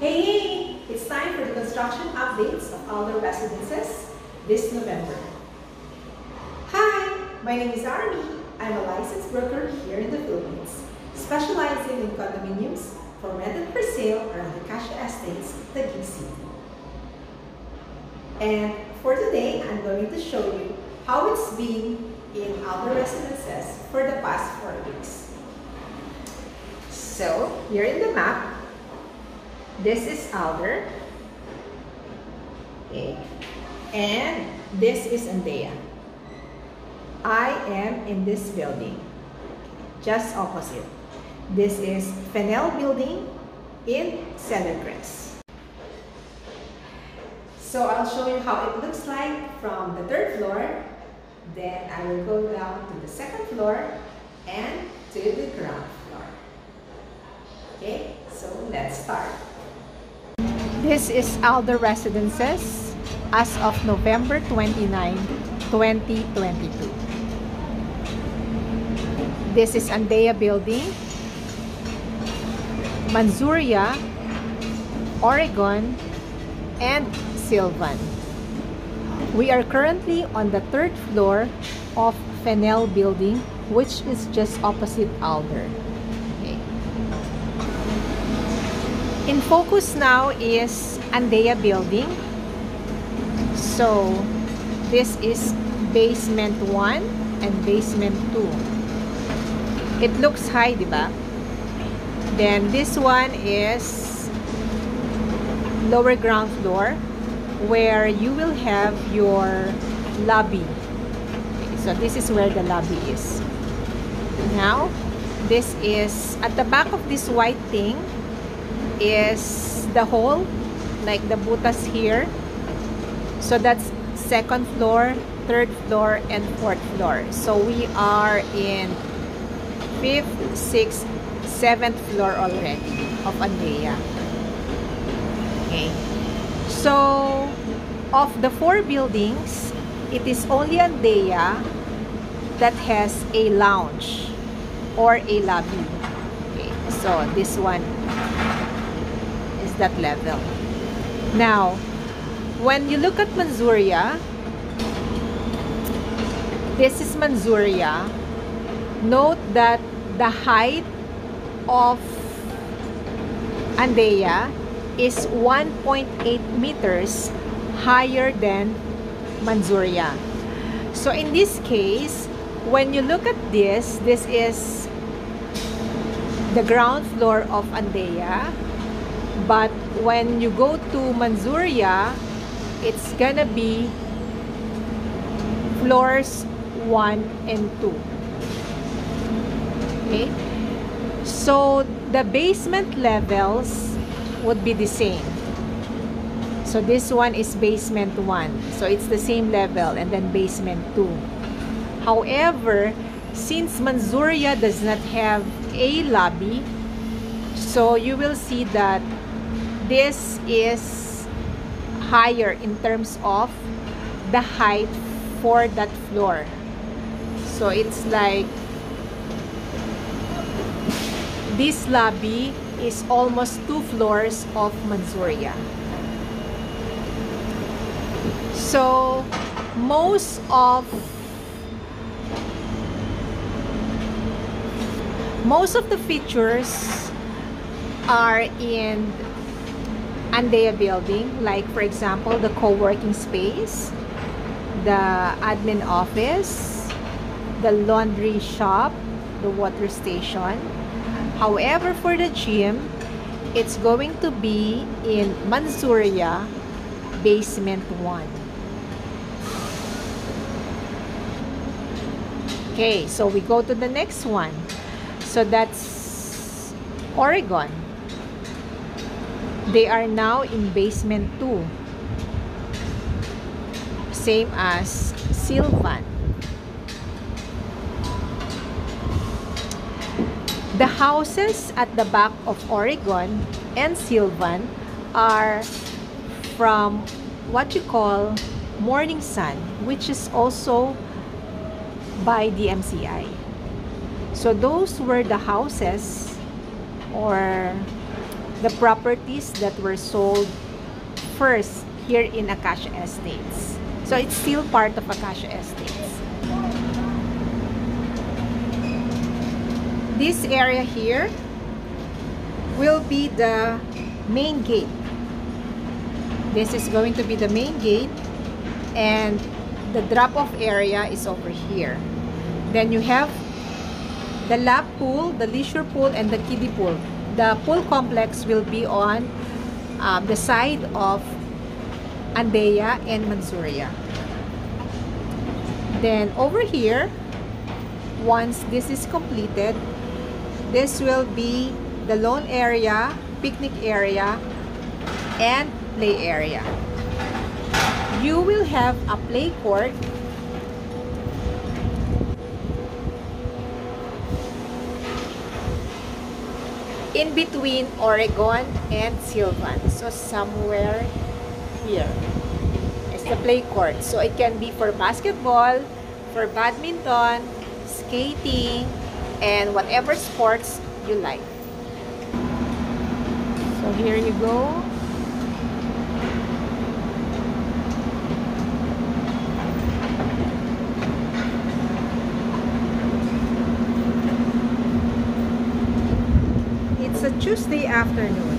Hey! It's time for the construction updates of Alder Residences this November. Hi! My name is Army. I'm a licensed broker here in the Philippines, specializing in condominiums for rent and for sale around the Acacia Estates, Taguig City. And for today, I'm going to show you how it's been in Alder Residences for the past 4 weeks. So, here in the map, this is Alder, okay, and this is Andea. I am in this building, just opposite. This is Fennell Building in Cellercrest. So I'll show you how it looks like from the 3rd floor, then I will go down to the 2nd floor and to the ground floor. Okay, so let's start. This is Alder Residences as of November 29, 2022. This is Andea Building, Manzuria, Oregon, and Sylvan. We are currently on the 3rd floor of Fennell Building, which is just opposite Alder. In focus now is Andea Building. So this is basement 1 and basement 2. It looks high, diba? Then this one is lower ground floor where you will have your lobby. So this is where the lobby is. Now, this is at the back of this white thing is the hall, like the butas here. So that's 2nd floor, 3rd floor, and 4th floor. So we are in 5th, 6th, 7th floor already of Andea. Okay. So of the 4 buildings, it is only Andea that has a lounge or a lobby. Okay. So this one that level. Now, when you look at Manzuria, this is Manzuria. Note that the height of Andea is 1.8 meters higher than Manzuria. So in this case, when you look at this is the ground floor of Andea. But when you go to Manzuria, it's gonna be floors 1 and 2. Okay? So the basement levels would be the same. So this one is basement 1. So it's the same level, and then basement 2. However, since Manzuria does not have a lobby, so you will see that this is higher in terms of the height for that floor. So it's like this lobby is almost 2 floors of Manzuria. So most of the features are in Andea Building, like for example the co-working space, the admin office, the laundry shop, the water station. However, for the gym, it's going to be in Manzuria basement 1. Okay, so we go to the next one. So that's Oregon. They are now in basement 2. Same as Sylvan. The houses at the back of Oregon and Sylvan are from what you call Morning Sun, which is also by the MCI. So those were the houses or the properties that were sold first here in Acacia Estates. So it's still part of Acacia Estates. This area here will be the main gate. This is going to be the main gate, and the drop-off area is over here. Then you have the lap pool, the leisure pool, and the kiddie pool. The pool complex will be on the side of Andea and Mansuria. Then over here, once this is completed, this will be the lawn area, picnic area, and play area. You will have a play court in between Oregon and Sylvan. So somewhere here is the play court. So it can be for basketball, for badminton, skating, and whatever sports you like. So here you go. It's a Tuesday afternoon.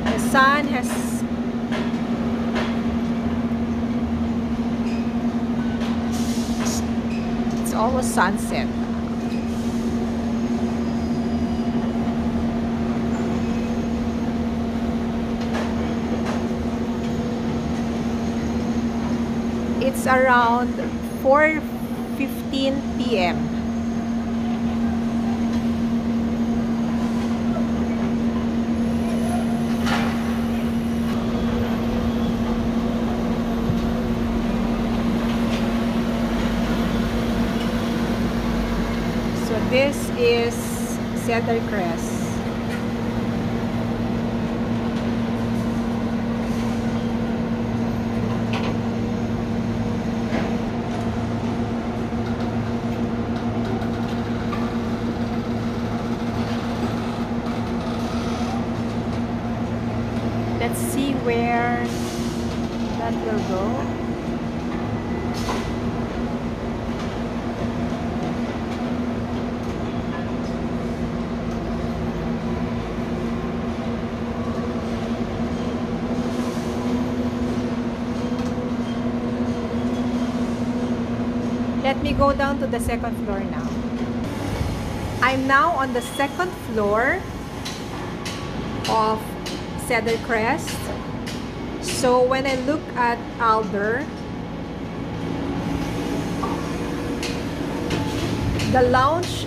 And the sun has almost sunset. It's around 4:15 p.m. This is Cedar Crest. Let's see where that will go. Let me go down to the second floor now. I'm now on the second floor of Cedar Crest. So when I look at Alder, the lounge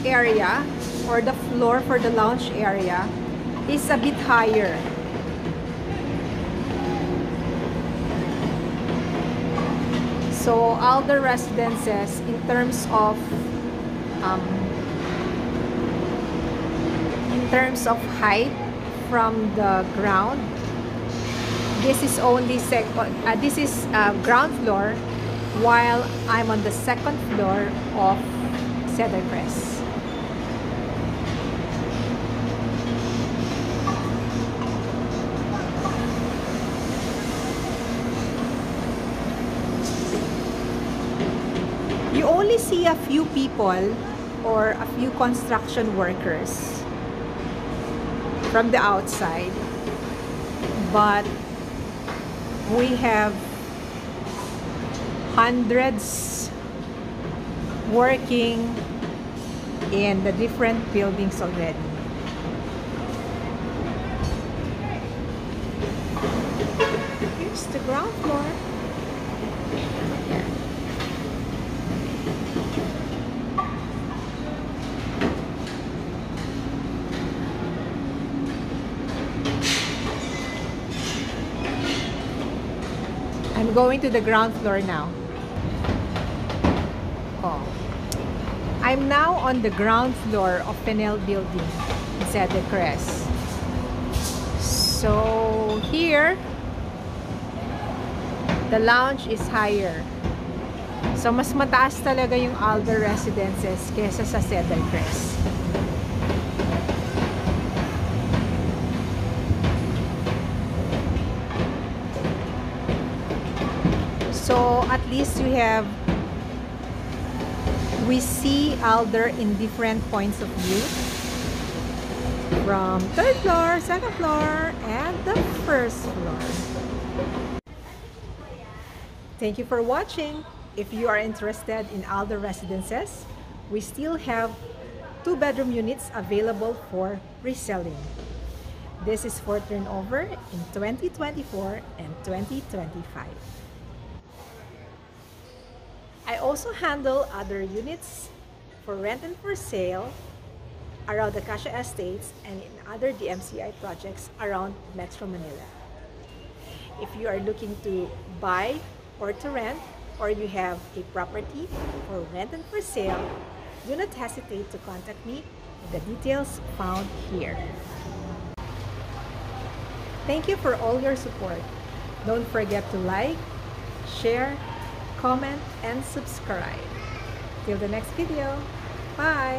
area or the floor for the lounge area is a bit higher. So Alder Residences, in terms of height from the ground, this is only ground floor, while I'm on the second floor of Cedar Crest. You only see a few people or a few construction workers from the outside, but we have hundreds working in the different buildings already. Here's the ground floor. Yeah. I'm going to the ground floor now. Oh. I'm now on the ground floor of Fennell Building in Cedar Crest. So here, the lounge is higher. So, mas mataas talaga yung Alder Residences kesa sa Cedar Crest. So, at least we see Alder in different points of view. From 3rd floor, 2nd floor, and the 1st floor. Thank you for watching. If you are interested in Alder Residences, we still have 2-bedroom units available for reselling. This is for turnover in 2024 and 2025. I also handle other units for rent and for sale around the Acacia Estates and in other DMCI projects around Metro Manila. If you are looking to buy or to rent, or you have a property for rent and for sale, do not hesitate to contact me with the details found here. Thank you for all your support. Don't forget to like, share, comment, and subscribe. Till the next video, bye!